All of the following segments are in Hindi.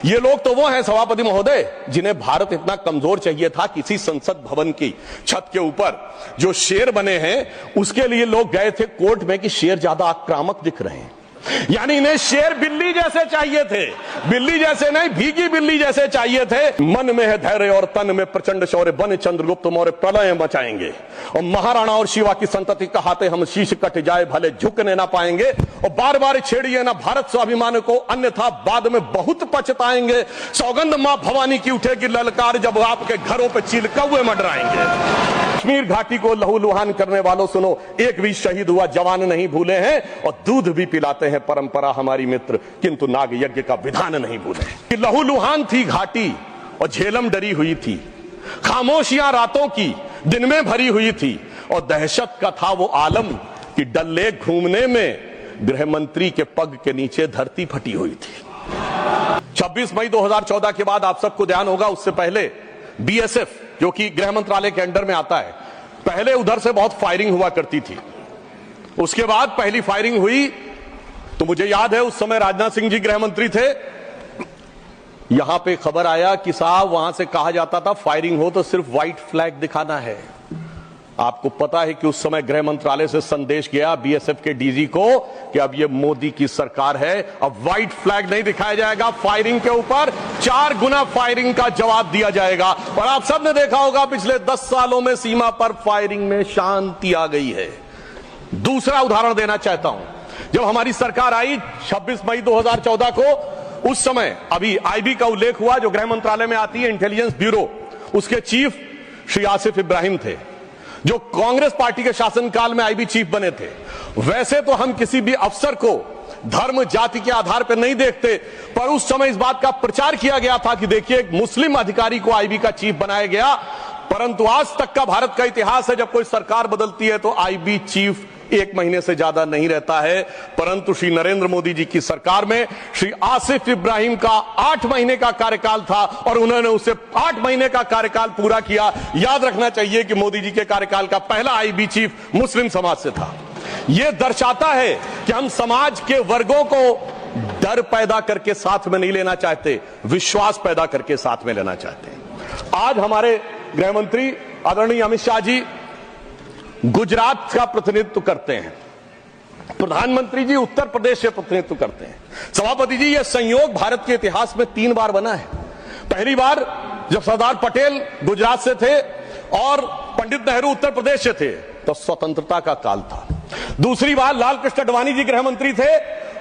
ये लोग तो वो हैं सभापति महोदय जिन्हें भारत इतना कमजोर चाहिए था किसी संसद भवन की छत के ऊपर जो शेर बने हैं उसके लिए लोग गए थे कोर्ट में कि शेर ज्यादा आक्रामक दिख रहे हैं, यानी इन्हें शेर बिल्ली जैसे चाहिए थे, बिल्ली जैसे नहीं भीगी बिल्ली जैसे चाहिए थे। मन में है धैर्य और तन में प्रचंड शौर्य, बन चंद्रगुप्त मौर्य प्रलय मचाएंगे और महाराणा और शिवा की संतति कहाते हम शीश कट जाए भले झुकने ना पाएंगे और बार बार छेड़िए ना भारत स्वाभिमान को अन्यथा बाद में बहुत पछताएंगे। सौगंध मां भवानी की उठेगी ललकार जब आपके घरों पे चील कौवे मंडराएंगे। कश्मीर घाटी को लहूलुहान करने वालों सुनो, एक भी शहीद हुआ जवान नहीं भूले हैं और दूध भी पिलाते हैं परंपरा हमारी मित्र, किंतु नाग यज्ञ का विधान नहीं भूले। लहूलुहान थी घाटी और झेलम डरी हुई थी, खामोशियां रातों की दिन में भरी हुई थी और दहशत का था वो आलम कि डल लेक घूमने में गृह मंत्री के पग के नीचे धरती फटी हुई थी। 26 मई 2014 के बाद आप सबको ध्यान होगा, उससे पहले बीएसएफ जो कि गृह मंत्रालय के अंडर में आता है, पहले उधर से बहुत फायरिंग हुआ करती थी। उसके बाद पहली फायरिंग हुई तो मुझे याद है उस समय राजनाथ सिंह जी गृह मंत्री थे, यहां पे खबर आया कि साहब वहां से कहा जाता था फायरिंग हो तो सिर्फ व्हाइट फ्लैग दिखाना है। आपको पता है कि उस समय गृह मंत्रालय से संदेश गया बीएसएफ के डीजी को कि अब ये मोदी की सरकार है, अब व्हाइट फ्लैग नहीं दिखाया जाएगा, फायरिंग के ऊपर 4 गुना फायरिंग का जवाब दिया जाएगा। और आप सबने देखा होगा पिछले 10 सालों में सीमा पर फायरिंग में शांति आ गई है। दूसरा उदाहरण देना चाहता हूं, जब हमारी सरकार आई 26 मई 2014 को, उस समय अभी आईबी का उल्लेख हुआ जो गृह मंत्रालय में आती है, इंटेलिजेंस ब्यूरो, उसके चीफ श्री आसिफ इब्राहिम थे जो कांग्रेस पार्टी के शासनकाल में आईबी चीफ बने थे। वैसे तो हम किसी भी अफसर को धर्म जाति के आधार पर नहीं देखते, पर उस समय इस बात का प्रचार किया गया था कि देखिए एक मुस्लिम अधिकारी को आईबी का चीफ बनाया गया। परंतु आज तक का भारत का इतिहास है, जब कोई सरकार बदलती है तो आईबी चीफ 1 महीने से ज्यादा नहीं रहता है। परंतु श्री नरेंद्र मोदी जी की सरकार में श्री आसिफ इब्राहिम का 8 महीने का कार्यकाल था और उन्होंने उसे 8 महीने का कार्यकाल पूरा किया। याद रखना चाहिए कि मोदी जी के कार्यकाल का पहला आईबी चीफ मुस्लिम समाज से था। यह दर्शाता है कि हम समाज के वर्गों को डर पैदा करके साथ में नहीं लेना चाहते, विश्वास पैदा करके साथ में लेना चाहते हैं। आज हमारे गृह मंत्री आदरणीय अमित शाह जी गुजरात का प्रतिनिधित्व करते हैं, प्रधानमंत्री जी उत्तर प्रदेश से प्रतिनिधित्व करते हैं। सभापति जी, यह संयोग भारत के इतिहास में 3 बार बना है। पहली बार जब सरदार पटेल गुजरात से थे और पंडित नेहरू उत्तर प्रदेश से थे तो स्वतंत्रता का काल था। दूसरी बार लाल कृष्ण आडवाणी जी गृह मंत्री थे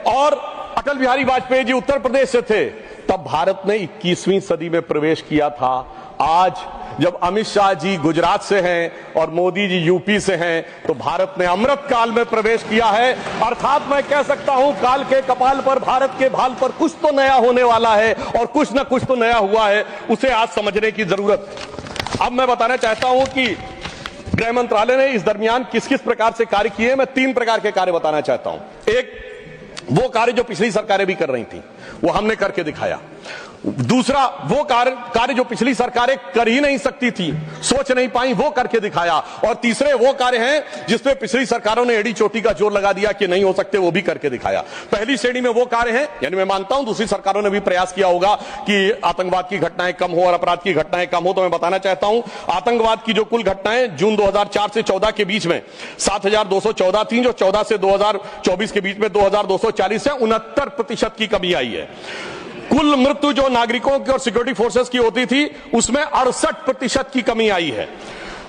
और अटल बिहारी वाजपेयी जी उत्तर प्रदेश से थे, तब भारत ने 21वीं सदी में प्रवेश किया था। आज जब अमित शाह जी गुजरात से हैं और मोदी जी यूपी से हैं तो भारत ने अमृत काल में प्रवेश किया है। अर्थात मैं कह सकता हूं काल के कपाल पर, भारत के भाल पर कुछ तो नया होने वाला है और कुछ ना कुछ तो नया हुआ है, उसे आज समझने की जरूरत है। अब मैं बताना चाहता हूं कि गृह मंत्रालय ने इस दरमियान किस किस प्रकार से कार्य किए। मैं 3 प्रकार के कार्य बताना चाहता हूं। एक, वो कार्य जो पिछली सरकारें भी कर रही थी वो हमने करके दिखाया। दूसरा, वो कार्य जो पिछली सरकारें कर ही नहीं सकती थी, सोच नहीं पाई, वो करके दिखाया। और तीसरे वो कार्य हैं जिसपे पिछली सरकारों ने एड़ी चोटी का जोर लगा दिया कि नहीं हो सकते, वो भी करके दिखाया। पहली श्रेणी में वो कार्य हैं, यानी मैं मानता हूं दूसरी सरकारों ने भी प्रयास किया होगा कि आतंकवाद की घटनाएं कम हो और अपराध की घटनाएं कम हो। तो मैं बताना चाहता हूं आतंकवाद की जो कुल घटनाएं जून 2004 से 14 के बीच में 7214 थी, जो 14 से 2024 के बीच में 2240 है, 69% की कमी आई है। कुल मृत्यु जो नागरिकों की और सिक्योरिटी फोर्सेस की होती थी उसमें 68% की कमी आई है।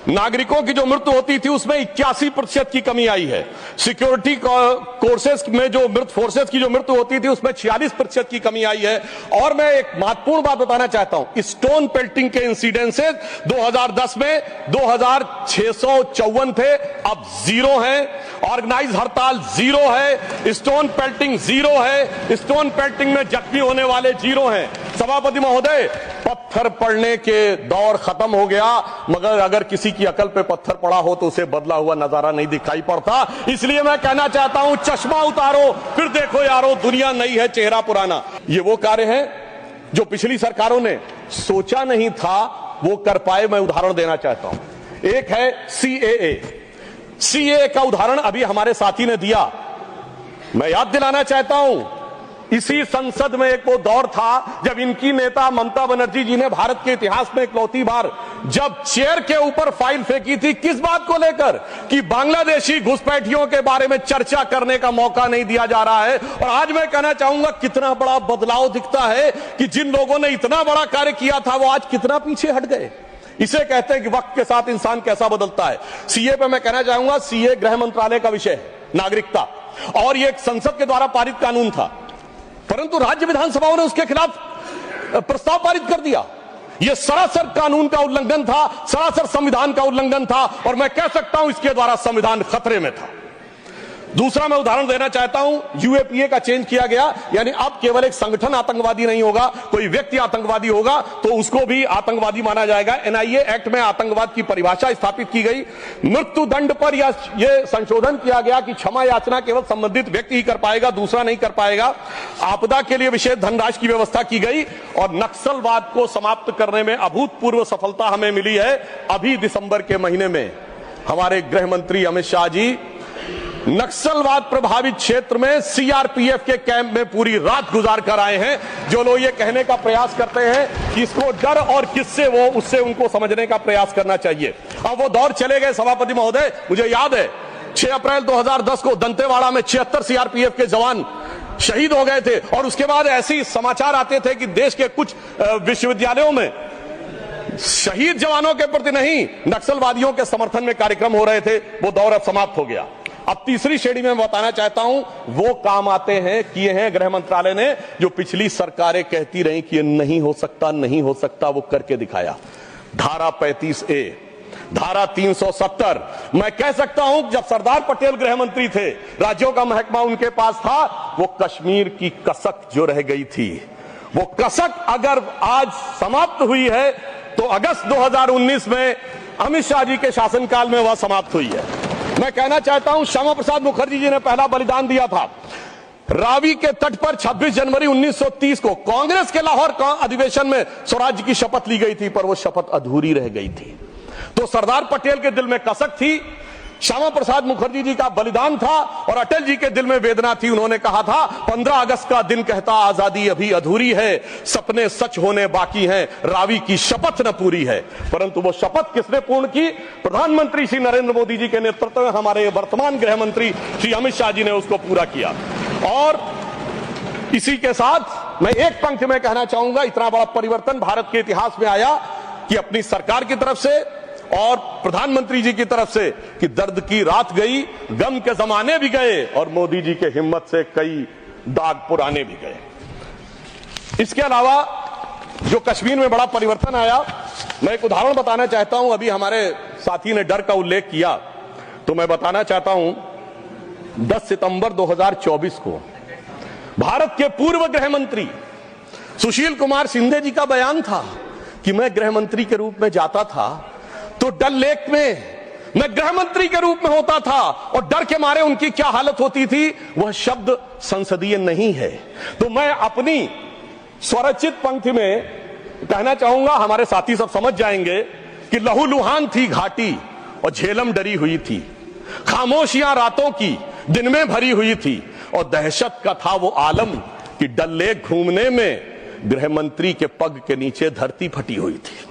नागरिकों की जो मृत्यु होती थी उसमें 81% की कमी आई है। सिक्योरिटी कोर्सेस में जो फोर्सेस की जो मृत्यु होती थी उसमें 46% की कमी आई है। और मैं एक महत्वपूर्ण बात बताना चाहता हूं, स्टोन पेल्टिंग के इंसिडेंसेस 2010 में 2654 थे, अब 0 हैं। ऑर्गेनाइज हड़ताल 0 है, स्टोन पेल्टिंग 0 है, स्टोन पेल्टिंग में जख्मी होने वाले 0 हैं। सभापति महोदय, पत्थर पड़ने के दौर खत्म हो गया, मगर अगर किसी की अकल पे पत्थर पड़ा हो तो उसे बदला हुआ नजारा नहीं दिखाई पड़ता। इसलिए मैं कहना चाहता हूं चश्मा उतारो फिर देखो यारो, दुनिया नई है चेहरा पुराना। ये वो कार्य है जो पिछली सरकारों ने सोचा नहीं था वो कर पाए। मैं उदाहरण देना चाहता हूं। एक है सीएए का उदाहरण अभी हमारे साथी ने दिया। मैं याद दिलाना चाहता हूं इसी संसद में एक वो दौर था जब इनकी नेता ममता बनर्जी जी ने भारत के इतिहास में इकलौती बार जब चेयर के ऊपर फाइल फेंकी थी, किस बात को लेकर कि बांग्लादेशी घुसपैठियों के बारे में चर्चा करने का मौका नहीं दिया जा रहा है। और आज मैं कहना चाहूंगा कितना बड़ा बदलाव दिखता है कि जिन लोगों ने इतना बड़ा कार्य किया था वो आज कितना पीछे हट गए। इसे कहते हैं कि वक्त के साथ इंसान कैसा बदलता है। सीए पे मैं कहना चाहूंगा, सीए गृह मंत्रालय का विषय है, नागरिकता, और ये एक संसद के द्वारा पारित कानून था, परंतु राज्य विधानसभाओं ने उसके खिलाफ प्रस्ताव पारित कर दिया। यह सरासर कानून का उल्लंघन था, सरासर संविधान का उल्लंघन था, और मैं कह सकता हूं इसके द्वारा संविधान खतरे में था। दूसरा मैं उदाहरण देना चाहता हूं, यूएपीए का चेंज किया गया, यानी अब केवल एक संगठन आतंकवादी नहीं होगा, कोई व्यक्ति आतंकवादी होगा तो उसको भी आतंकवादी माना जाएगा। एनआईए एक्ट में आतंकवाद की परिभाषा स्थापित की गई। मृत्यु दंड पर यह संशोधन किया गया कि क्षमा याचना केवल संबंधित व्यक्ति ही कर पाएगा, दूसरा नहीं कर पाएगा। आपदा के लिए विशेष धनराशि की व्यवस्था की गई और नक्सलवाद को समाप्त करने में अभूतपूर्व सफलता हमें मिली है। अभी दिसंबर के महीने में हमारे गृह मंत्री अमित शाह जी नक्सलवाद प्रभावित क्षेत्र में सीआरपीएफ के कैंप में पूरी रात गुजार कर आए हैं। जो लोग ये कहने का प्रयास करते हैं कि इसको डर और किससे वो, उससे उनको समझने का प्रयास करना चाहिए। अब वो दौर चले गए सभापति महोदय। मुझे याद है 6 अप्रैल 2010 को दंतेवाड़ा में 76 सीआरपीएफ के जवान शहीद हो गए थे, और उसके बाद ऐसे समाचार आते थे कि देश के कुछ विश्वविद्यालयों में शहीद जवानों के प्रति नहीं, नक्सलवादियों के समर्थन में कार्यक्रम हो रहे थे। वो दौर अब समाप्त हो गया। अब तीसरी श्रेणी में बताना चाहता हूं, वो काम आते हैं, किए हैं गृह मंत्रालय ने, जो पिछली सरकारें कहती रही कि ये नहीं हो सकता, नहीं हो सकता, वो करके दिखाया। धारा 35A, धारा 370। मैं कह सकता हूं जब सरदार पटेल गृह मंत्री थे, राज्यों का महकमा उनके पास था, वो कश्मीर की कसक जो रह गई थी, वो कसक अगर आज समाप्त हुई है तो अगस्त 2019 में अमित शाह जी के शासनकाल में वह समाप्त हुई है। मैं कहना चाहता हूं श्यामा प्रसाद मुखर्जी जी ने पहला बलिदान दिया था। रावी के तट पर 26 जनवरी 1930 को कांग्रेस के लाहौर अधिवेशन में स्वराज्य की शपथ ली गई थी, पर वो शपथ अधूरी रह गई थी। तो सरदार पटेल के दिल में कसक थी, श्यामा प्रसाद मुखर्जी जी का बलिदान था, और अटल जी के दिल में वेदना थी। उन्होंने कहा था 15 अगस्त का दिन कहता आजादी अभी अधूरी है, सपने सच होने बाकी हैं, रावी की शपथ न पूरी है। परंतु वो शपथ किसने पूर्ण की? प्रधानमंत्री श्री नरेंद्र मोदी जी के नेतृत्व में हमारे वर्तमान गृह मंत्री श्री अमित शाह जी ने उसको पूरा किया। और इसी के साथ मैं एक पंक्ति में कहना चाहूंगा, इतना बड़ा परिवर्तन भारत के इतिहास में आया कि अपनी सरकार की तरफ से और प्रधानमंत्री जी की तरफ से कि दर्द की रात गई, गम के जमाने भी गए, और मोदी जी के हिम्मत से कई दाग पुराने भी गए। इसके अलावा जो कश्मीर में बड़ा परिवर्तन आया, मैं एक उदाहरण बताना चाहता हूं। अभी हमारे साथी ने डर का उल्लेख किया, तो मैं बताना चाहता हूं 10 सितंबर 2024 को भारत के पूर्व गृह मंत्री सुशील कुमार शिंदे जी का बयान था कि मैं गृह मंत्री के रूप में जाता था तो डल लेक में मैं गृह मंत्री के रूप में होता था, और डर के मारे उनकी क्या हालत होती थी, वह शब्द संसदीय नहीं है। तो मैं अपनी स्वरचित पंक्ति में कहना चाहूंगा, हमारे साथी सब समझ जाएंगे कि लहूलुहान थी घाटी और झेलम डरी हुई थी, खामोशियां रातों की दिन में भरी हुई थी, और दहशत का था वो आलम कि डल लेक घूमने में गृह मंत्री के पग के नीचे धरती फटी हुई थी।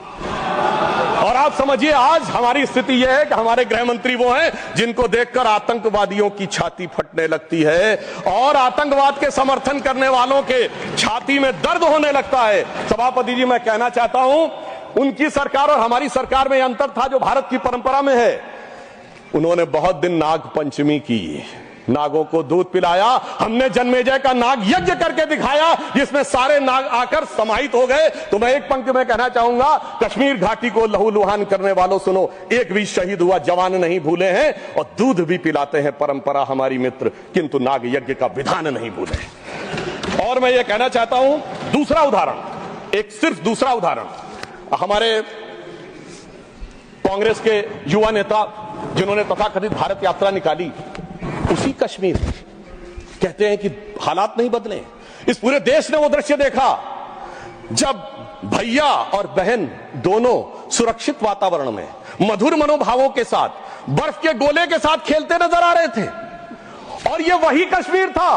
और आप समझिए आज हमारी स्थिति यह है कि हमारे गृह मंत्री वो हैं जिनको देखकर आतंकवादियों की छाती फटने लगती है, और आतंकवाद के समर्थन करने वालों के छाती में दर्द होने लगता है। सभापति जी, मैं कहना चाहता हूं उनकी सरकार और हमारी सरकार में अंतर था जो भारत की परंपरा में है। उन्होंने बहुत दिन नाग पंचमी की, नागों को दूध पिलाया। हमने जन्मेजय का नाग यज्ञ करके दिखाया जिसमें सारे नाग आकर समाहित हो गए। तो मैं एक पंक्ति में कहना चाहूंगा, कश्मीर घाटी को लहूलुहान करने वालों सुनो, एक भी शहीद हुआ जवान नहीं भूले हैं, और दूध भी पिलाते हैं परंपरा हमारी मित्र, किंतु नाग यज्ञ का विधान नहीं भूले। और मैं ये कहना चाहता हूं दूसरा उदाहरण, एक सिर्फ दूसरा उदाहरण, हमारे कांग्रेस के युवा नेता जिन्होंने तथाकथित भारत यात्रा निकाली, उसी कश्मीर कहते हैं कि हालात नहीं बदले। इस पूरे देश ने वो दृश्य देखा जब भैया और बहन दोनों सुरक्षित वातावरण में मधुर मनोभावों के साथ बर्फ के गोले के साथ खेलते नजर आ रहे थे। और ये वही कश्मीर था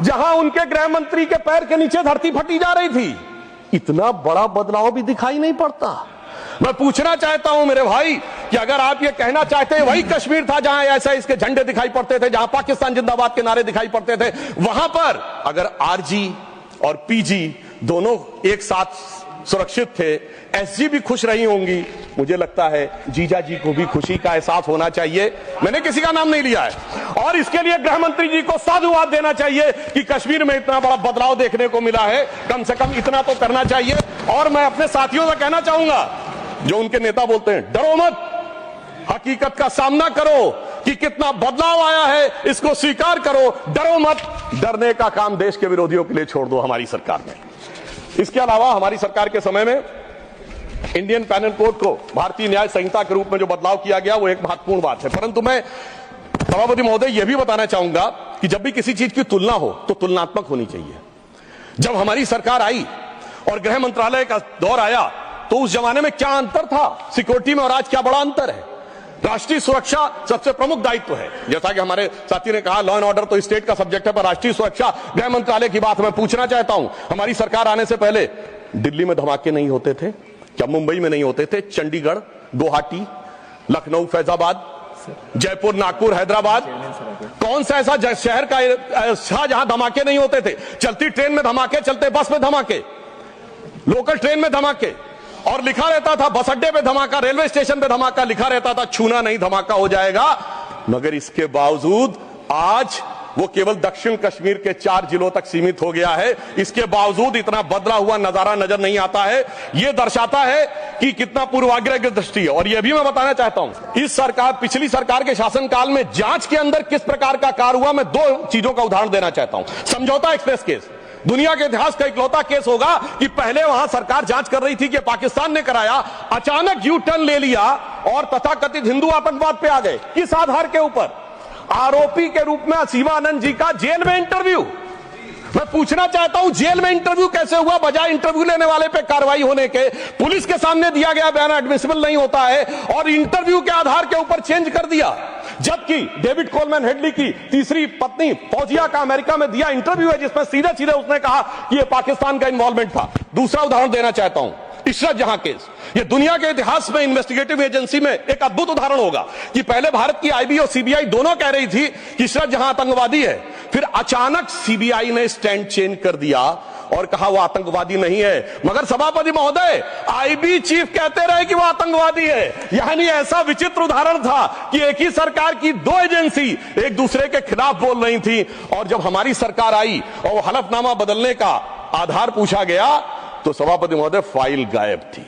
जहां उनके गृह मंत्री के पैर के नीचे धरती फटी जा रही थी। इतना बड़ा बदलाव भी दिखाई नहीं पड़ता। मैं पूछना चाहता हूं मेरे भाई कि अगर आप ये कहना चाहते हैं वही कश्मीर था जहां ऐसा इसके झंडे दिखाई पड़ते थे, जहां पाकिस्तान जिंदाबाद के नारे दिखाई पड़ते थे, वहां पर अगर आरजी और पीजी दोनों एक साथ सुरक्षित थे, एसजी भी खुश रही होंगी, मुझे लगता है जीजा जी को भी खुशी का एहसास होना चाहिए। मैंने किसी का नाम नहीं लिया है। और इसके लिए गृह मंत्री जी को साधुवाद देना चाहिए कि कश्मीर में इतना बड़ा बदलाव देखने को मिला है। कम से कम इतना तो करना चाहिए। और मैं अपने साथियों से कहना चाहूंगा, जो उनके नेता बोलते हैं डरो मत, हकीकत का सामना करो कि कितना बदलाव आया है, इसको स्वीकार करो, डरो मत। डरने का काम देश के विरोधियों के लिए छोड़ दो हमारी सरकार में। इसके अलावा हमारी सरकार के समय में इंडियन पैनल कोड को भारतीय न्याय संहिता के रूप में जो बदलाव किया गया वो एक महत्वपूर्ण बात है। परंतु मैं सभापति महोदय यह भी बताना चाहूंगा कि जब भी किसी चीज की तुलना हो तो तुलनात्मक होनी चाहिए। जब हमारी सरकार आई और गृह मंत्रालय का दौर आया तो उस जमाने में क्या अंतर था सिक्योरिटी में और आज क्या बड़ा अंतर है। राष्ट्रीय सुरक्षा सबसे प्रमुख दायित्व है। जैसा कि हमारे साथी ने कहा, लॉ एंड ऑर्डर तो स्टेट का सब्जेक्ट है, पर राष्ट्रीय सुरक्षा गृह मंत्रालय की बात मैं पूछना चाहता हूं। हमारी सरकार आने से पहले दिल्ली में धमाके नहीं होते थे क्या? मुंबई में नहीं होते थे? चंडीगढ़, गुवाहाटी, लखनऊ, फैजाबाद, जयपुर, नागपुर, हैदराबाद, कौन सा ऐसा शहर का जहां धमाके नहीं होते थे? चलती ट्रेन में धमाके, चलते बस में धमाके, लोकल ट्रेन में धमाके, और लिखा रहता था बस अड्डे पे धमाका, रेलवे स्टेशन पे धमाका, लिखा रहता था छूना नहीं, धमाका हो जाएगा। मगर इसके बावजूद आज वो केवल दक्षिण कश्मीर के 4 जिलों तक सीमित हो गया है। इसके बावजूद इतना बदला हुआ नजारा नजर नहीं आता है। यह दर्शाता है कि कितना पूर्वाग्रह की दृष्टि है। और यह भी मैं बताना चाहता हूं, इस सरकार, पिछली सरकार के शासनकाल में जांच के अंदर किस प्रकार का कार्य हुआ, मैं 2 चीजों का उदाहरण देना चाहता हूं। समझौता एक्सप्रेस केस दुनिया के इतिहास का इकलौता केस होगा कि पहले वहां सरकार जांच कर रही थी कि पाकिस्तान ने कराया, अचानक यू टर्न ले लिया और तथाकथित हिंदू आतंकवाद पे आ गए। किस आधार के ऊपर? आरोपी के रूप में असीमा आनंद जी का जेल में इंटरव्यू। मैं पूछना चाहता हूं जेल में इंटरव्यू कैसे हुआ? बजाय इंटरव्यू लेने वाले पे कार्रवाई होने के, पुलिस के सामने दिया गया बयान एडमिसिबल नहीं होता है और इंटरव्यू के आधार के ऊपर चेंज कर दिया। जबकि डेविड कोलमैन हेडली की तीसरी पत्नी फौजिया का अमेरिका में दिया इंटरव्यू है जिसमें सीधे सीधे उसने कहा कि यह पाकिस्तान का इन्वॉल्वमेंट था। दूसरा उदाहरण देना चाहता हूं, इशरत जहां केस। यह दुनिया के इतिहास में इन्वेस्टिगेटिव एजेंसी में एक अद्भुत उदाहरण होगा कि पहले भारत की आईबी और सीबीआई दोनों कह रही थी कि इशरत जहां आतंकवादी है, फिर अचानक सीबीआई ने स्टैंड चेंज कर दिया और कहा वो आतंकवादी नहीं है। मगर सभापति महोदय, आईबी चीफ कहते रहे कि वो आतंकवादी है। यानी ऐसा विचित्र उदाहरण था कि एक ही सरकार की 2 एजेंसी एक दूसरे के खिलाफ बोल रही थी। और जब हमारी सरकार आई और वो हलफनामा बदलने का आधार पूछा गया तो सभापति महोदय फाइल गायब थी।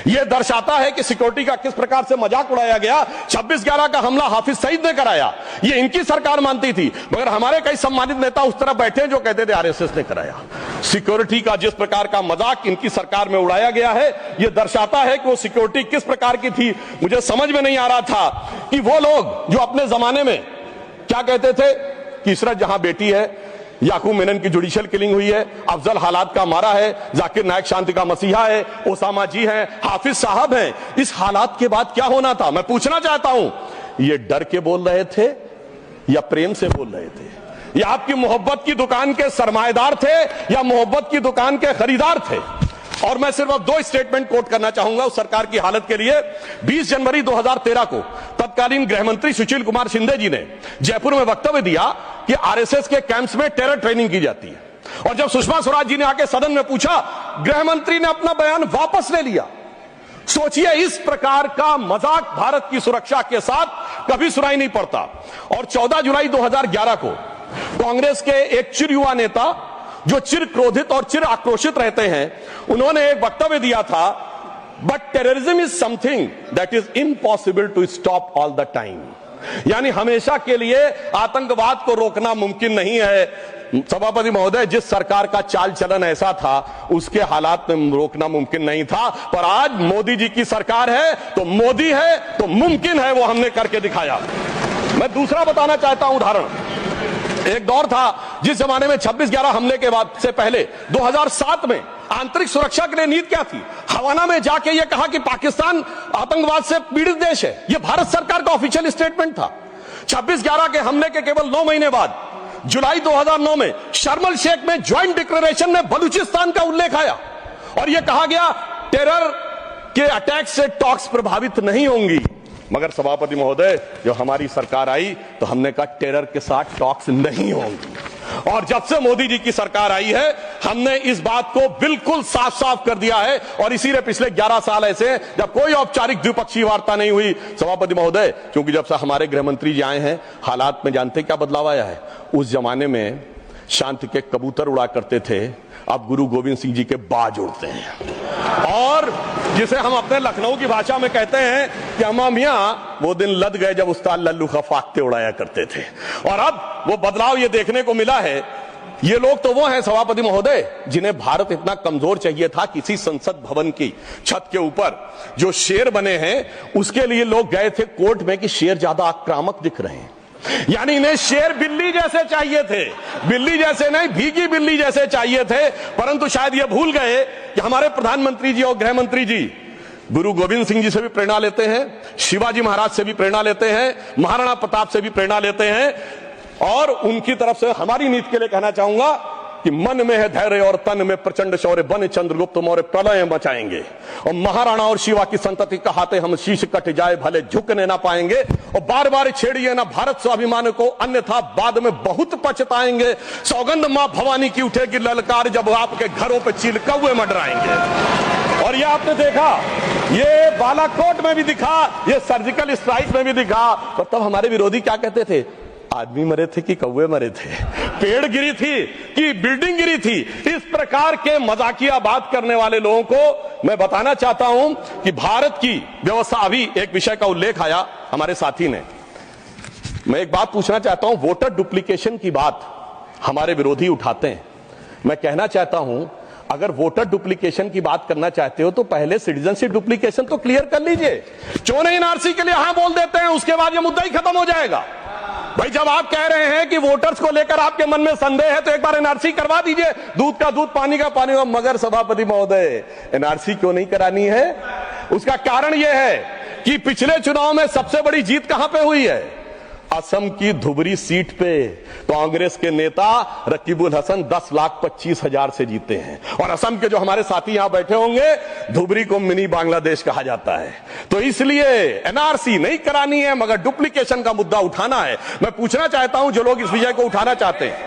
यह दर्शाता है कि सिक्योरिटी का किस प्रकार से मजाक उड़ाया गया। 26/11 का हमला हाफिज सईद ने कराया, यह इनकी सरकार मानती थी, मगर हमारे कई सम्मानित नेता उस तरफ बैठे जो कहते थे आरएसएस ने कराया। सिक्योरिटी का जिस प्रकार का मजाक इनकी सरकार में उड़ाया गया है, यह दर्शाता है कि वो सिक्योरिटी किस प्रकार की थी। मुझे समझ में नहीं आ रहा था कि वो लोग जो अपने जमाने में क्या कहते थे कि इशरत जहां बेटी है, याकूब मेनन की जुडिशियल किलिंग हुई है, अफजल हालात का मारा है, जाकिर नायक शांति का मसीहा है, ओसामा जी हैं, हाफिज साहब हैं। इस हालात के बाद क्या होना था? मैं पूछना चाहता हूं, ये डर के बोल रहे थे या प्रेम से बोल रहे थे? या आपकी मोहब्बत की दुकान के सरमाएदार थे या मोहब्बत की दुकान के खरीदार थे? और मैं सिर्फ अब 2 स्टेटमेंट कोट करना चाहूंगा उस सरकार की हालत के लिए। 20 जनवरी 2013 को तत्कालीन गृह मंत्री सुशील कुमार शिंदे जी ने जयपुर में वक्तव्य दिया कि आरएसएस के कैंप्स में टेरर ट्रेनिंग की जाती है। और जब सुषमा स्वराज जी ने आके सदन में पूछा, गृह मंत्री ने अपना बयान वापस ले लिया। सोचिए, इस प्रकार का मजाक भारत की सुरक्षा के साथ कभी सुनाई नहीं पड़ता। और 14 जुलाई 2011 को कांग्रेस के एक चिर युवा नेता जो चिर क्रोधित और चिर आक्रोशित रहते हैं, उन्होंने एक वक्तव्य दिया था, but terrorism is something that is impossible to stop all the time. यानी हमेशा के लिए आतंकवाद को रोकना मुमकिन नहीं है। सभापति महोदय, जिस सरकार का चाल चलन ऐसा था उसके हालात में रोकना मुमकिन नहीं था, पर आज मोदी जी की सरकार है तो मोदी है तो मुमकिन है, वो हमने करके दिखाया। मैं दूसरा बताना चाहता हूं उदाहरण। एक दौर था जिस जमाने में 26/11 हमले के बाद से पहले 2007 में आंतरिक सुरक्षा के लिए नीति क्या थी? हवाना में जाके यह कहा कि पाकिस्तान आतंकवाद से पीड़ित देश है। यह भारत सरकार का ऑफिशियल स्टेटमेंट था। 26/11 के हमले के केवल 9 महीने बाद जुलाई 2009 में शर्म एल शेख में ज्वाइंट डिक्लेरेशन में बलूचिस्तान का उल्लेख आया और यह कहा गया टेरर के अटैक से टॉक्स प्रभावित नहीं होंगी। मगर सभापति महोदय, जो हमारी सरकार आई तो हमने कहा टेरर के साथ टॉक्स नहीं होंगी। और जब से मोदी जी की सरकार आई है हमने इस बात को बिल्कुल साफ साफ कर दिया है और इसीलिए पिछले 11 साल ऐसे हैं जब कोई औपचारिक द्विपक्षीय वार्ता नहीं हुई। सभापति महोदय, क्योंकि जब से हमारे गृह मंत्री जी आए हैं हालात में जानते क्या बदलाव आया है। उस जमाने में शांति के कबूतर उड़ा करते थे, अब गुरु गोविंद सिंह जी के बाज उड़ते हैं। और जिसे हम अपने लखनऊ की भाषा में कहते हैं कि अम्मा मियां वो दिन लद गए जब उस्ताद लल्लू खा फाख्ते उड़ाया करते थे। और अब वो बदलाव ये देखने को मिला है। ये लोग तो वो हैं सभापति महोदय जिन्हें भारत इतना कमजोर चाहिए था किसी संसद भवन की छत के ऊपर जो शेर बने हैं उसके लिए लोग गए थे कोर्ट में कि शेर ज्यादा आक्रामक दिख रहे हैं। यानी इन्हें शेर बिल्ली जैसे चाहिए थे, बिल्ली जैसे नहीं भीगी बिल्ली जैसे चाहिए थे। परंतु शायद ये भूल गए कि हमारे प्रधानमंत्री जी और गृह मंत्री जी गुरु गोविंद सिंह जी से भी प्रेरणा लेते हैं, शिवाजी महाराज से भी प्रेरणा लेते हैं, महाराणा प्रताप से भी प्रेरणा लेते हैं। और उनकी तरफ से हमारी नीति के लिए कहना चाहूंगा कि मन में है धैर्य और तन में प्रचंड शौर्य, बन चंद्रगुप्त मौर्य प्रलय मचाएंगे। और महाराणा और शिवा की संतति कहाते हम शीश कट जाए भले झुकने ना पाएंगे। और बार बार छेड़िए ना भारत स्वाभिमान को अन्यथा बाद में बहुत पछताएंगे। सौगंध मां भवानी की उठेगी ललकार जब आपके घरों पे चील कौवे मंडराएंगे। और ये आपने देखा, ये बालाकोट में भी दिखा, ये सर्जिकल स्ट्राइक में भी दिखा। और तब हमारे विरोधी क्या कहते थे, आदमी मरे थे कि कौवे मरे थे, पेड़ गिरी थी कि बिल्डिंग गिरी थी। इस प्रकार के मजाकिया बात करने वाले लोगों को मैं बताना चाहता हूं कि भारत की व्यवस्था, अभी एक विषय का उल्लेख आया हमारे साथी ने, मैं एक बात पूछना चाहता हूं। वोटर डुप्लीकेशन की बात हमारे विरोधी उठाते हैं। मैं कहना चाहता हूं अगर वोटर डुप्लीकेशन की बात करना चाहते हो तो पहले सिटीजनशिप डुप्लीकेशन तो क्लियर कर लीजिए। क्यों नहीं एनआरसी के लिए हां बोल देते हैं, उसके बाद यह मुद्दा ही खत्म हो जाएगा। भाई जब आप कह रहे हैं कि वोटर्स को लेकर आपके मन में संदेह है तो एक बार एनआरसी करवा दीजिए, दूध का दूध पानी का पानी। मगर सभापति महोदय, एनआरसी क्यों नहीं करानी है? उसका कारण यह है कि पिछले चुनाव में सबसे बड़ी जीत कहां पे हुई है? असम की धुबरी सीट पे कांग्रेस के नेता रकीबुल हसन 10,25,000 से जीते हैं। और असम के जो हमारे साथी यहां बैठे होंगे, धुबरी को मिनी बांग्लादेश कहा जाता है। तो इसलिए एनआरसी नहीं करानी है मगर डुप्लीकेशन का मुद्दा उठाना है। मैं पूछना चाहता हूं जो लोग इस विषय को उठाना चाहते हैं।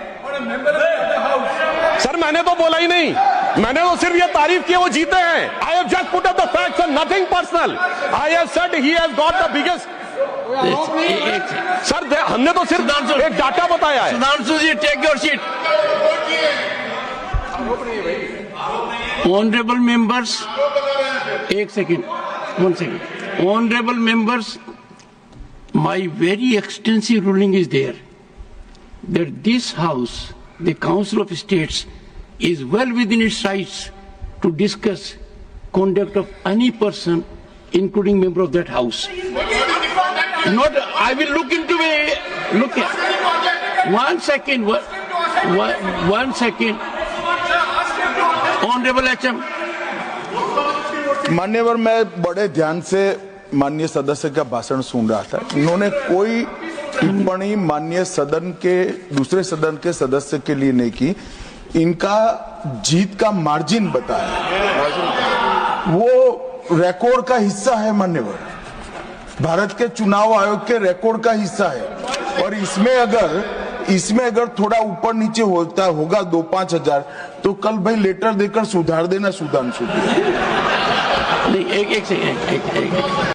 सर मैंने तो बोला ही नहीं, मैंने तो सिर्फ ये तारीफ की वो जीते हैं। I have just put up the facts and nothing personal. I have said he has got the biggest. Sir हमने तो सिर्फ एक डाटा बताया है। Sudhanshu ji, take your seat. Honourable members, एक second, 1 second. Honorable members, my very extensive ruling is there that this House, the Council of States, is well within its rights to discuss conduct of any person, including member of that House. Not, I will look into it. Look at 1 second. 1 second. Honorable HM. मान्यवर, मैं बड़े ध्यान से माननीय सदस्य का भाषण सुन रहा था। इन्होंने कोई टिप्पणी माननीय सदन के दूसरे सदन के सदस्य के लिए नहीं की। इनका जीत का मार्जिन बताया, वो रिकॉर्ड का हिस्सा है मान्यवर, भारत के चुनाव आयोग के रिकॉर्ड का हिस्सा है। और इसमें अगर थोड़ा ऊपर नीचे होता होगा 2-5 हजार तो कल भाई लेटर देकर सुधार देना सुधांशु। नहीं, एक सेकंड।